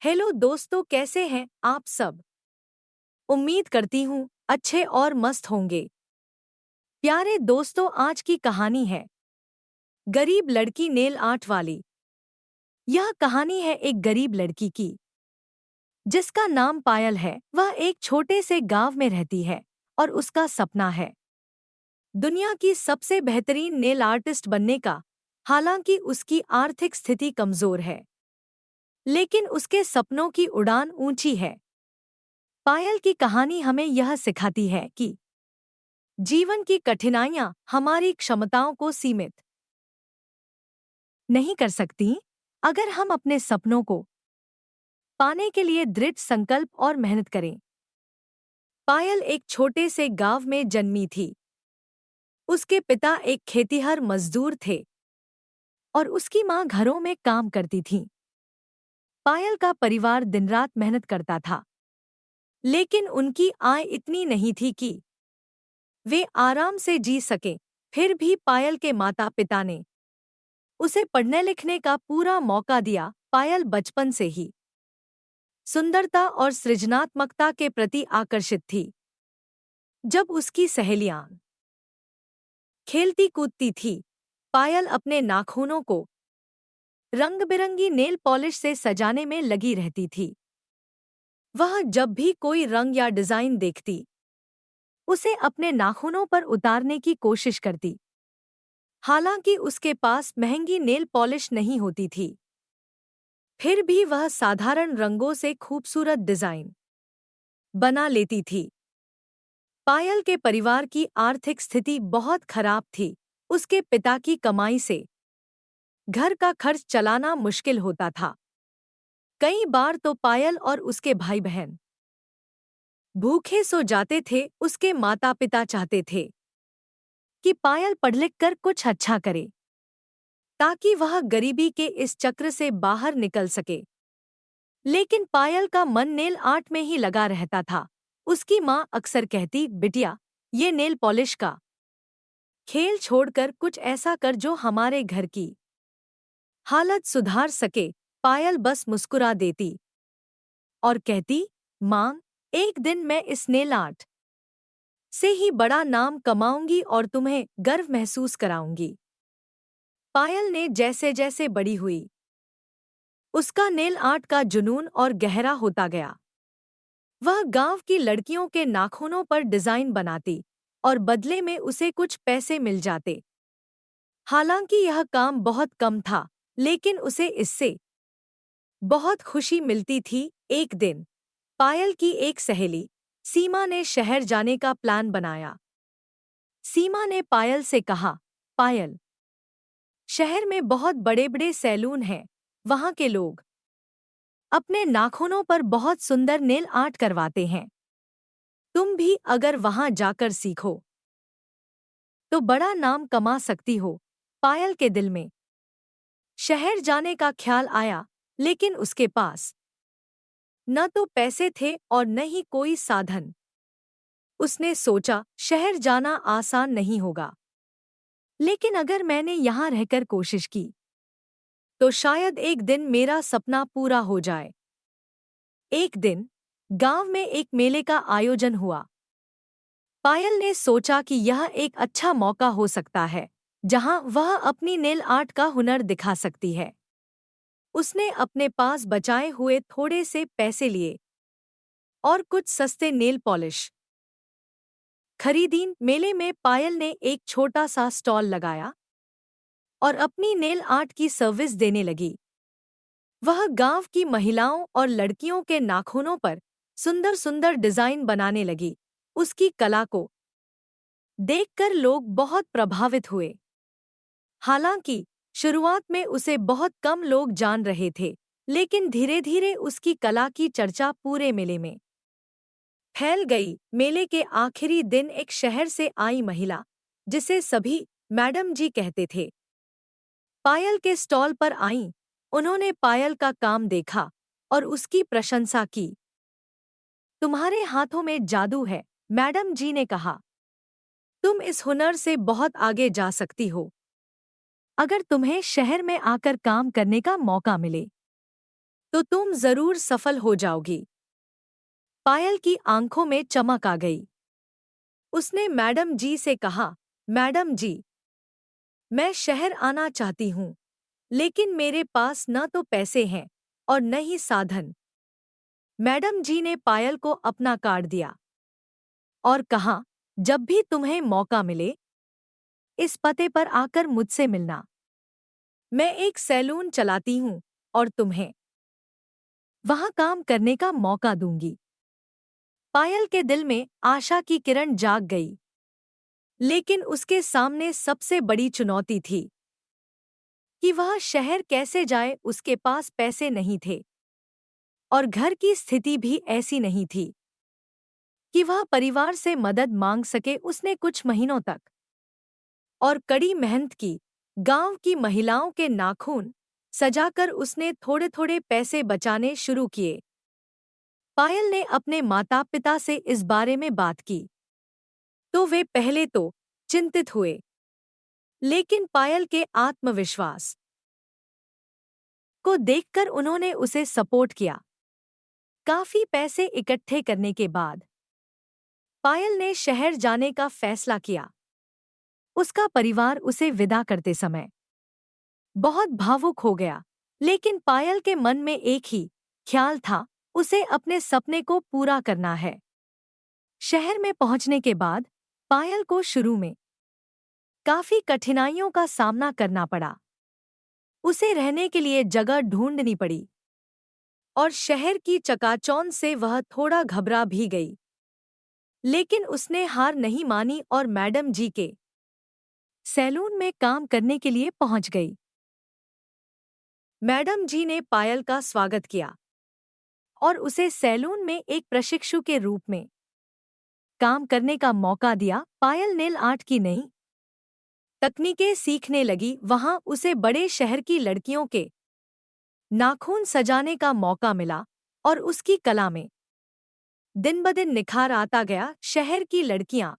Hello दोस्तों, कैसे हैं आप सब। उम्मीद करती हूँ अच्छे और मस्त होंगे। प्यारे दोस्तों, आज की कहानी है गरीब लड़की नेल आर्ट वाली। यह कहानी है एक गरीब लड़की की जिसका नाम पायल है। वह एक छोटे से गांव में रहती है और उसका सपना है दुनिया की सबसे बेहतरीन नेल आर्टिस्ट बनने का। हालांकि उसकी आर्थिक स्थिति कमजोर है, लेकिन उसके सपनों की उड़ान ऊंची है। पायल की कहानी हमें यह सिखाती है कि जीवन की कठिनाइयां हमारी क्षमताओं को सीमित नहीं कर सकती, अगर हम अपने सपनों को पाने के लिए दृढ़ संकल्प और मेहनत करें। पायल एक छोटे से गांव में जन्मी थी। उसके पिता एक खेतिहर मजदूर थे और उसकी मां घरों में काम करती थी। पायल का परिवार दिन-रात मेहनत करता था, लेकिन उनकी आय इतनी नहीं थी कि वे आराम से जी सकें। फिर भी पायल के माता-पिता ने उसे पढ़ने लिखने का पूरा मौका दिया। पायल बचपन से ही सुंदरता और सृजनात्मकता के प्रति आकर्षित थी। जब उसकी सहेलियां खेलती कूदती थी, पायल अपने नाखूनों को रंग-बिरंगी नेल पॉलिश से सजाने में लगी रहती थी। वह जब भी कोई रंग या डिजाइन देखती, उसे अपने नाखूनों पर उतारने की कोशिश करती। हालांकि उसके पास महंगी नेल पॉलिश नहीं होती थी, फिर भी वह साधारण रंगों से खूबसूरत डिजाइन बना लेती थी। पायल के परिवार की आर्थिक स्थिति बहुत खराब थी। उसके पिता की कमाई से घर का खर्च चलाना मुश्किल होता था। कई बार तो पायल और उसके भाई बहन भूखे सो जाते थे। उसके माता पिता चाहते थे कि पायल पढ़ लिख कर कुछ अच्छा करे, ताकि वह गरीबी के इस चक्र से बाहर निकल सके। लेकिन पायल का मन नेल आर्ट में ही लगा रहता था। उसकी माँ अक्सर कहती, बिटिया, ये नेल पॉलिश का खेल छोड़कर कुछ ऐसा कर जो हमारे घर की हालत सुधार सके। पायल बस मुस्कुरा देती और कहती, माँ, एक दिन मैं इस नेल आर्ट से ही बड़ा नाम कमाऊंगी और तुम्हें गर्व महसूस कराऊंगी। पायल ने जैसे जैसे बड़ी हुई, उसका नेल आर्ट का जुनून और गहरा होता गया। वह गांव की लड़कियों के नाखूनों पर डिजाइन बनाती और बदले में उसे कुछ पैसे मिल जाते। हालांकि यह काम बहुत कम था, लेकिन उसे इससे बहुत खुशी मिलती थी। एक दिन पायल की एक सहेली सीमा ने शहर जाने का प्लान बनाया। सीमा ने पायल से कहा, पायल, शहर में बहुत बड़े-बड़े सैलून हैं। वहां के लोग अपने नाखूनों पर बहुत सुंदर नेल आर्ट करवाते हैं। तुम भी अगर वहां जाकर सीखो तो बड़ा नाम कमा सकती हो। पायल के दिल में शहर जाने का ख्याल आया, लेकिन उसके पास न तो पैसे थे और न ही कोई साधन। उसने सोचा, शहर जाना आसान नहीं होगा, लेकिन अगर मैंने यहाँ रहकर कोशिश की तो शायद एक दिन मेरा सपना पूरा हो जाए। एक दिन गांव में एक मेले का आयोजन हुआ। पायल ने सोचा कि यह एक अच्छा मौका हो सकता है जहां वह अपनी नेल आर्ट का हुनर दिखा सकती है। उसने अपने पास बचाए हुए थोड़े से पैसे लिए और कुछ सस्ते नेल पॉलिश खरीदी। मेले में पायल ने एक छोटा सा स्टॉल लगाया और अपनी नेल आर्ट की सर्विस देने लगी। वह गांव की महिलाओं और लड़कियों के नाखूनों पर सुंदर सुंदर डिजाइन बनाने लगी। उसकी कला को देखकर लोग बहुत प्रभावित हुए। हालांकि शुरुआत में उसे बहुत कम लोग जान रहे थे, लेकिन धीरे-धीरे उसकी कला की चर्चा पूरे मेले में फैल गई। मेले के आखिरी दिन एक शहर से आई महिला, जिसे सभी मैडम जी कहते थे, पायल के स्टॉल पर आईं। उन्होंने पायल का काम देखा और उसकी प्रशंसा की। तुम्हारे हाथों में जादू है, मैडम जी ने कहा। तुम इस हुनर से बहुत आगे जा सकती हो अगर तुम्हें शहर में आकर काम करने का मौका मिले। तो तुम जरूर सफल हो जाओगी। पायल की आंखों में चमक आ गई। उसने मैडम जी से कहा, मैडम जी, मैं शहर आना चाहती हूँ, लेकिन मेरे पास न तो पैसे हैं और न ही साधन। मैडम जी ने पायल को अपना कार्ड दिया और कहा, जब भी तुम्हें मौका मिले इस पते पर आकर मुझसे मिलना। मैं एक सैलून चलाती हूँ और तुम्हें वहां काम करने का मौका दूंगी। पायल के दिल में आशा की किरण जाग गई, लेकिन उसके सामने सबसे बड़ी चुनौती थी कि वह शहर कैसे जाए। उसके पास पैसे नहीं थे और घर की स्थिति भी ऐसी नहीं थी कि वह परिवार से मदद मांग सके। उसने कुछ महीनों तक और कड़ी मेहनत की। गांव की महिलाओं के नाखून सजाकर उसने थोड़े थोड़े पैसे बचाने शुरू किए। पायल ने अपने माता पिता से इस बारे में बात की तो वे पहले तो चिंतित हुए, लेकिन पायल के आत्मविश्वास को देखकर उन्होंने उसे सपोर्ट किया। काफी पैसे इकट्ठे करने के बाद पायल ने शहर जाने का फैसला किया। उसका परिवार उसे विदा करते समय बहुत भावुक हो गया, लेकिन पायल के मन में एक ही ख्याल था, उसे अपने सपने को पूरा करना है। शहर में पहुंचने के बाद पायल को शुरू में काफी कठिनाइयों का सामना करना पड़ा। उसे रहने के लिए जगह ढूंढनी पड़ी और शहर की चकाचौंध से वह थोड़ा घबरा भी गई, लेकिन उसने हार नहीं मानी और मैडम जी के सैलून में काम करने के लिए पहुंच गई। मैडम जी ने पायल का स्वागत किया और उसे सैलून में एक प्रशिक्षु के रूप में काम करने का मौका दिया। पायल नेल आर्ट की नई तकनीकें सीखने लगी। वहां उसे बड़े शहर की लड़कियों के नाखून सजाने का मौका मिला और उसकी कला में दिन ब दिन निखार आता गया। शहर की लड़कियां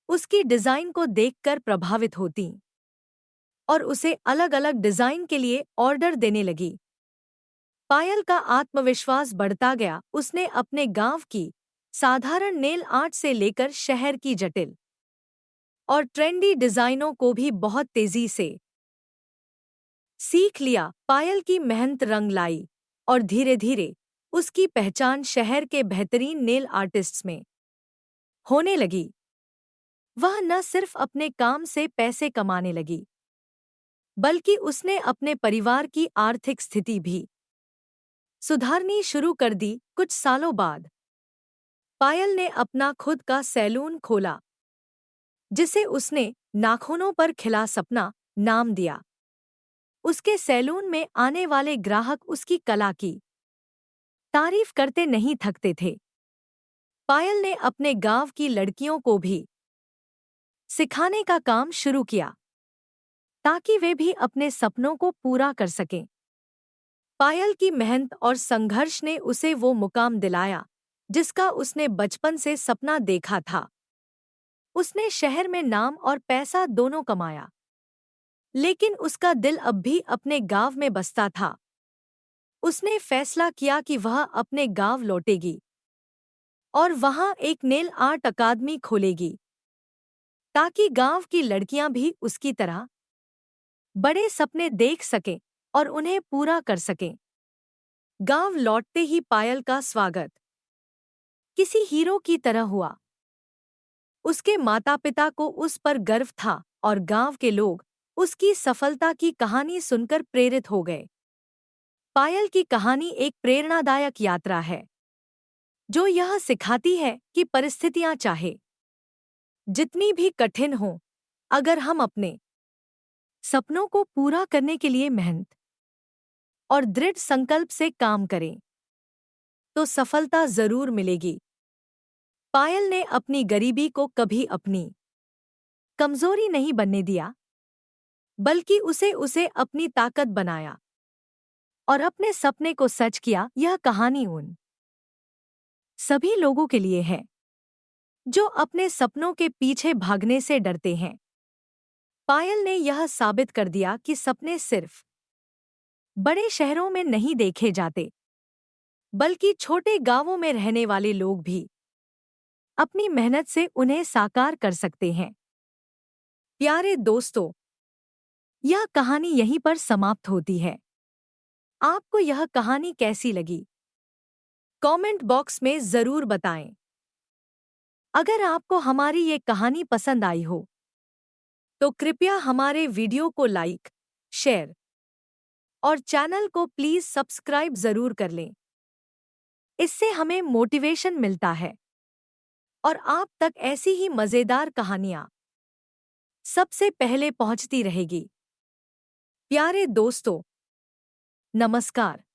उसकी डिजाइन को देखकर प्रभावित होतीं और उसे अलग अलग डिजाइन के लिए ऑर्डर देने लगी। पायल का आत्मविश्वास बढ़ता गया। उसने अपने गांव की साधारण नेल आर्ट से लेकर शहर की जटिल और ट्रेंडी डिजाइनों को भी बहुत तेजी से सीख लिया। पायल की मेहनत रंग लाई और धीरे धीरे उसकी पहचान शहर के बेहतरीन नेल आर्टिस्ट्स में होने लगी। वह न सिर्फ अपने काम से पैसे कमाने लगी, बल्कि उसने अपने परिवार की आर्थिक स्थिति भी सुधारनी शुरू कर दी। कुछ सालों बाद पायल ने अपना खुद का सैलून खोला, जिसे उसने नाखूनों पर खिला सपना नाम दिया। उसके सैलून में आने वाले ग्राहक उसकी कला की तारीफ करते नहीं थकते थे। पायल ने अपने गांव की लड़कियों को भी सिखाने का काम शुरू किया ताकि वे भी अपने सपनों को पूरा कर सकें। पायल की मेहनत और संघर्ष ने उसे वो मुकाम दिलाया जिसका उसने बचपन से सपना देखा था। उसने शहर में नाम और पैसा दोनों कमाया, लेकिन उसका दिल अब भी अपने गांव में बसता था। उसने फैसला किया कि वह अपने गांव लौटेगी और वहां एक नेल आर्ट अकादमी खोलेगी ताकि गांव की लड़कियां भी उसकी तरह बड़े सपने देख सकें और उन्हें पूरा कर सकें। गांव लौटते ही पायल का स्वागत किसी हीरो की तरह हुआ। उसके माता-पिता को उस पर गर्व था और गांव के लोग उसकी सफलता की कहानी सुनकर प्रेरित हो गए। पायल की कहानी एक प्रेरणादायक यात्रा है जो यह सिखाती है कि परिस्थितियां चाहे जितनी भी कठिन हों, अगर हम अपने सपनों को पूरा करने के लिए मेहनत और दृढ़ संकल्प से काम करें, तो सफलता जरूर मिलेगी। पायल ने अपनी गरीबी को कभी अपनी कमजोरी नहीं बनने दिया, बल्कि उसे अपनी ताकत बनाया और अपने सपने को सच किया। यह कहानी उन सभी लोगों के लिए है जो अपने सपनों के पीछे भागने से डरते हैं। पायल ने यह साबित कर दिया कि सपने सिर्फ बड़े शहरों में नहीं देखे जाते, बल्कि छोटे गांवों में रहने वाले लोग भी अपनी मेहनत से उन्हें साकार कर सकते हैं। प्यारे दोस्तों, यह कहानी यहीं पर समाप्त होती है। आपको यह कहानी कैसी लगी? कमेंट बॉक्स में जरूर बताएं। अगर आपको हमारी ये कहानी पसंद आई हो तो कृपया हमारे वीडियो को लाइक, शेयर और चैनल को प्लीज सब्सक्राइब जरूर कर लें। इससे हमें मोटिवेशन मिलता है और आप तक ऐसी ही मजेदार कहानियां सबसे पहले पहुंचती रहेगी। प्यारे दोस्तों, नमस्कार।